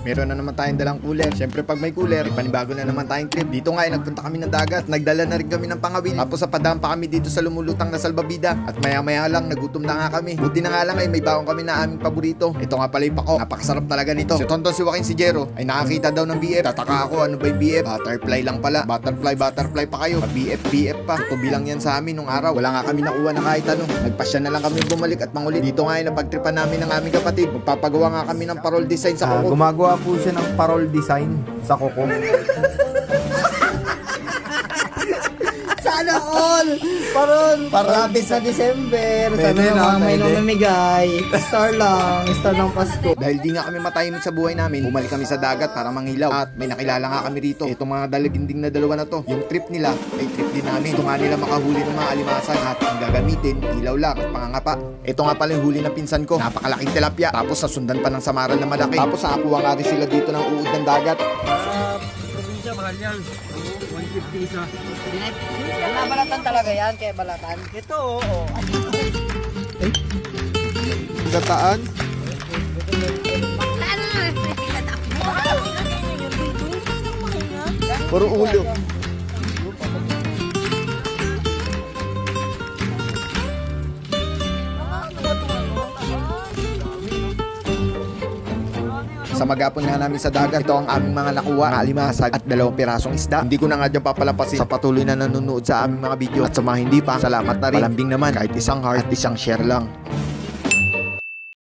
Meron na naman tayong dalang cooler. Siyempre pag may cooler, panibago na naman tayong trip. Dito nga nagpunta kami ng dagat. Nagdala na rin kami ng pangawil. Tapos sa padaan pa kami dito sa lumulutang na salbabida. At maya maya lang nagutom na nga kami. Buti na nga lang may baon kami na aming paborito. Ito nga pala yung pako. Napakasarap talaga nito. Si Tonton, si Joaquin, si Jero ay nakakita daw ng BF. Tataka ako, ano ba yung BF? Butterfly lang pala. Butterfly pa kayo. BF pa. Tubi lang yan sa amin nung araw. Wala nga kami nakuha na kahit ano. Nagpasya na lang kami bumalik at mangulit. Dito nga napagtripan namin ng aming kapatid. Magpapagawa nga kami ng parol design sa kuko. Gumagawa po siya ng parol design sa kuko. Sana all! Parabis na December. Sana naman may namamigay. Star lang Pasko. Dahil di nga kami matahimik sa buhay namin, bumalik kami sa dagat para manghilaw. At may nakilala nga kami rito. Itong mga dalaginding na dalawa na to, yung trip nila ay trip din namin. Ito nga nila makahuli ng mga alimasan at ang gagamitin, ilaw lang at pangangapa. Ito nga pala yung huli ng pinsan ko. Napakalaking tilapia. Tapos nasundan pa ng samaral na malaki. Tapos nakakuha nga rin sila dito ng uod ng dagat. Sa probinsya, mahal yan. 150 isa. Balatan talaga yan, kaya balatan. Ito, oo. Gataan. Puro ulo. Sa magapon nga namin sa dagat, ito ang aming mga nakuha na alimasag at 2 pirasong isda. Hindi ko na nga dyan papalampasin sa patuloy na nanonood sa aming mga video. At sa mga hindi pa, salamat na rin. Palambing naman kahit isang heart at isang share lang.